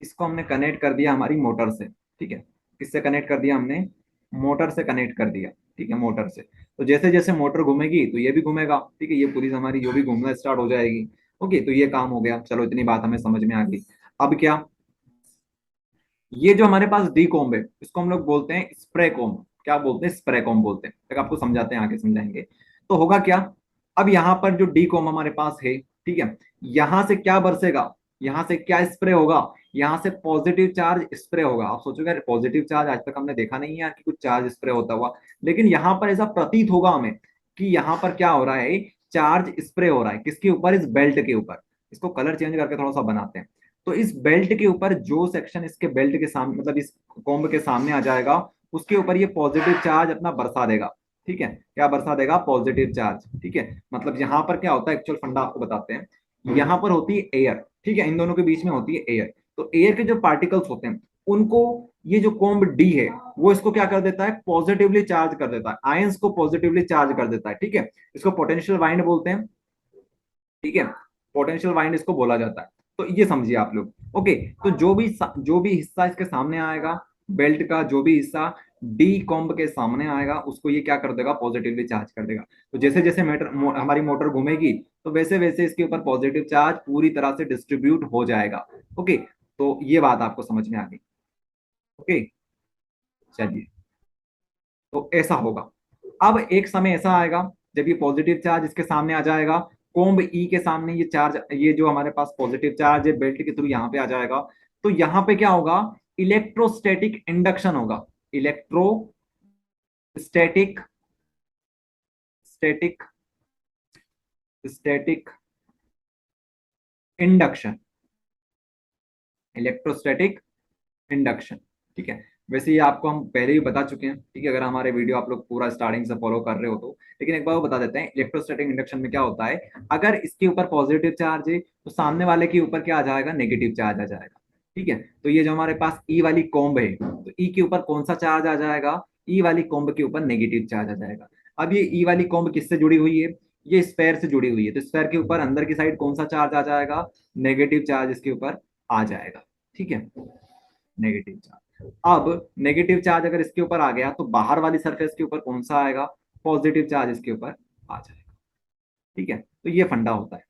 इसको हमने कनेक्ट कर दिया हमारी मोटर से, ठीक है, किससे कनेक्ट कर दिया हमने, मोटर से कनेक्ट कर दिया, ठीक है, मोटर से। तो जैसे जैसे मोटर घूमेगी तो ये भी घूमेगा, ठीक है, ये पुलिस हमारी जो भी घूमना स्टार्ट हो जाएगी। ओके, तो ये काम हो गया, चलो इतनी बात हमें समझ में आ गई। अब क्या, ये जो हमारे पास डी कॉम्ब है, इसको हम लोग बोलते हैं स्प्रे कॉम्ब, क्या बोलते हैं, स्प्रे कॉम्ब बोलते हैं, तक आपको समझाते हैं, आगे समझाएंगे। तो होगा क्या, अब यहाँ पर जो डी कॉम्ब हमारे पास है, ठीक है, यहाँ से क्या बरसेगा, यहाँ से क्या स्प्रे होगा, यहाँ से पॉजिटिव चार्ज स्प्रे होगा। आप सोचोगे पॉजिटिव चार्ज आज तक हमने देखा नहीं है यार कि कुछ चार्ज स्प्रे होता हुआ, लेकिन यहाँ पर ऐसा प्रतीत होगा हमें कि यहाँ पर क्या हो रहा है, चार्ज स्प्रे हो रहा है, किसके ऊपर, इस बेल्ट के ऊपर। इसको कलर चेंज करके थोड़ा सा बनाते हैं, तो इस बेल्ट के ऊपर जो सेक्शन इसके बेल्ट के सामने, मतलब इस कॉम्ब के सामने आ जाएगा, उसके ऊपर ये पॉजिटिव चार्ज अपना बरसा देगा, ठीक है, क्या बरसा देगा, पॉजिटिव चार्ज, ठीक है। मतलब यहाँ पर क्या होता है, एक्चुअल फंडा आपको बताते हैं, यहाँ पर होती है एयर, ठीक है, इन दोनों के बीच में होती है एयर, तो एयर के जो पार्टिकल्स होते हैं उनको ये जो कॉम्ब डी है वो इसको क्या कर देता है, पॉजिटिवली चार्ज कर देता है, आयंस को पॉजिटिवली चार्ज कर देता है, ठीक है, इसको पोटेंशियल वाइंड बोलते हैं, ठीक है, पोटेंशियल वाइंड इसको बोला जाता है। तो ये समझिए आप लोग। ओके, तो जो भी हिस्सा इसके सामने आएगा, बेल्ट का जो भी हिस्सा डी कॉम्ब के सामने आएगा, उसको ये क्या कर देगा, पॉजिटिवली चार्ज कर देगा। तो जैसे जैसे हमारी मोटर घूमेगी, तो वैसे वैसे इसके ऊपर पॉजिटिव चार्ज पूरी तरह से डिस्ट्रीब्यूट हो जाएगा। ओके, तो ये बात आपको समझ में आ गई। ओके, चलिए, तो ऐसा होगा। अब एक समय ऐसा आएगा जब ये पॉजिटिव चार्ज इसके सामने आ जाएगा, कोम्ब ई के सामने ये चार्ज, ये जो हमारे पास पॉजिटिव चार्ज है बेल्ट के थ्रू यहाँ पे आ जाएगा, तो यहाँ पे क्या होगा, इलेक्ट्रोस्टैटिक इंडक्शन होगा, electro static static static induction, electrostatic induction. ठीक है, वैसे ये आपको हम पहले भी बता चुके हैं, ठीक है, अगर हमारे वीडियो आप लोग पूरा स्टार्टिंग से फॉलो कर रहे हो तो। लेकिन एक बार वो बता देते हैं, इलेक्ट्रोस्टैटिक इंडक्शन में क्या होता है, अगर इसके ऊपर पॉजिटिव चार्ज है तो सामने वाले के ऊपर क्या आ जाएगा, नेगेटिव चार्ज आ जाएगा। ठीक है, तो ये जो हमारे पास ई वाली कॉम्ब है, तो ई के ऊपर कौन सा चार्ज आ जाएगा, ई वाली कॉम्ब के ऊपर नेगेटिव चार्ज आ जाएगा। अब ये ई वाली कॉम्ब किससे जुड़ी हुई है, ये स्फेयर से जुड़ी हुई है, तो स्फेयर के ऊपर अंदर की साइड कौन सा चार्ज आ जाएगा, नेगेटिव चार्ज इसके ऊपर आ जाएगा। ठीक है, नेगेटिव चार्ज। अब नेगेटिव चार्ज अगर इसके ऊपर आ गया तो बाहर वाली सरफेस के ऊपर कौन सा आएगा, पॉजिटिव चार्ज इसके ऊपर आ जाएगा। ठीक है, तो ये फंडा होता है।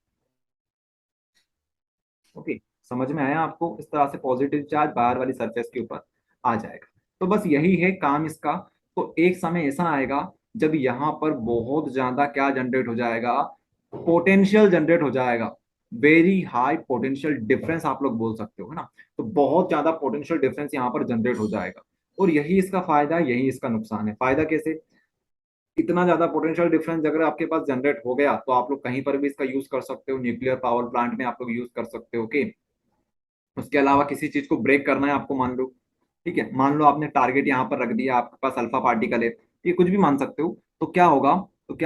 ओके, समझ में आया आपको, इस तरह से पॉजिटिव चार्ज बाहर वाली सरफेस के ऊपर आ जाएगा। तो बस यही है काम इसका। तो एक समय ऐसा आएगा जब यहाँ पर बहुत ज्यादा क्या जनरेट हो जाएगा, पोटेंशियल जनरेट हो जाएगा, वेरी हाई पोटेंशियल डिफरेंस आप लोग बोल सकते हो, है ना। तो बहुत ज्यादा पोटेंशियल डिफरेंस यहाँ पर जनरेट हो जाएगा, और यही इसका फायदा है, यही इसका नुकसान है। फायदा कैसे, इतना ज्यादा पोटेंशियल डिफरेंस अगर आपके पास जनरेट हो गया तो आप लोग कहीं पर भी इसका यूज कर सकते हो, न्यूक्लियर पावर प्लांट में आप लोग यूज कर सकते हो। ओके, उसके अलावा किसी चीज को ब्रेक करना है आपको, मान लो, ठीक है, मान लो आपने टारगेट यहाँ पर रख दिया, आपके पास अल्फा पार्टिकल है, ये कुछ भी मान सकते हो। तो क्या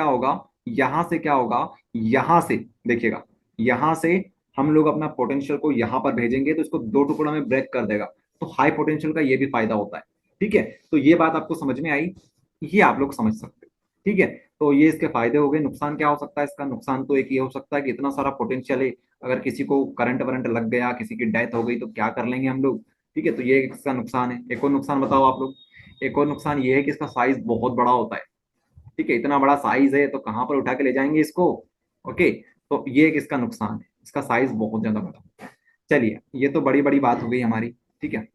होगा, यहाँ से क्या होगा, यहाँ से देखिएगा, यहाँ से हम लोग अपना पोटेंशियल को यहाँ पर भेजेंगे तो इसको दो टुकड़ों में ब्रेक कर देगा। तो हाई पोटेंशियल का ये भी फायदा होता है। ठीक है, तो ये बात आपको समझ में आई, ये आप लोग समझ सकते हो। ठीक है, तो ये इसके फायदे हो गए। नुकसान क्या हो सकता है इसका, नुकसान तो एक ये हो सकता है कि इतना सारा पोटेंशियल है, अगर किसी को करंट वरंट लग गया, किसी की डेथ हो गई तो क्या कर लेंगे हम लोग। ठीक है, तो ये इसका नुकसान है। एक और नुकसान बताओ आप लोग, एक और नुकसान ये है कि इसका साइज बहुत बड़ा होता है। ठीक है, इतना बड़ा साइज है तो कहाँ पर उठा के ले जाएंगे इसको। ओके, तो ये एक इसका नुकसान है, इसका साइज बहुत ज्यादा बड़ा। चलिए, ये तो बड़ी बड़ी बात हो गई हमारी। ठीक है,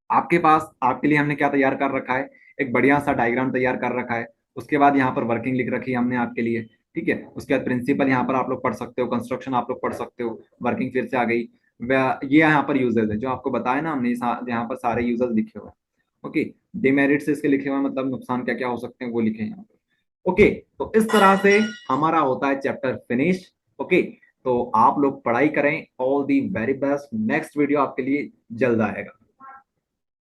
आपके पास आपके लिए हमने क्या तैयार कर रखा है, एक बढ़िया सा डायग्राम तैयार कर रखा है। उसके बाद यहाँ पर वर्किंग लिख रखी है हमने आपके लिए। ठीक है, उसके बाद प्रिंसिपल यहाँ पर आप लोग पढ़ सकते हो, कंस्ट्रक्शन आप लोग पढ़ सकते हो, वर्किंग फिर से आ गई। ये यहाँ पर यूजर्स है जो आपको बताया ना हमने, यहाँ पर सारे यूजर्स लिखे हुए हैं। ओके, डिमेरिट्स इसके लिखे हुए हैं, मतलब नुकसान क्या क्या हो सकते हैं वो लिखे हैं यहाँ पर। ओके, तो इस तरह से हमारा होता है चैप्टर फिनिश। ओके, तो आप लोग पढ़ाई करें, all the very best, next video आपके लिए जल्द आएगा।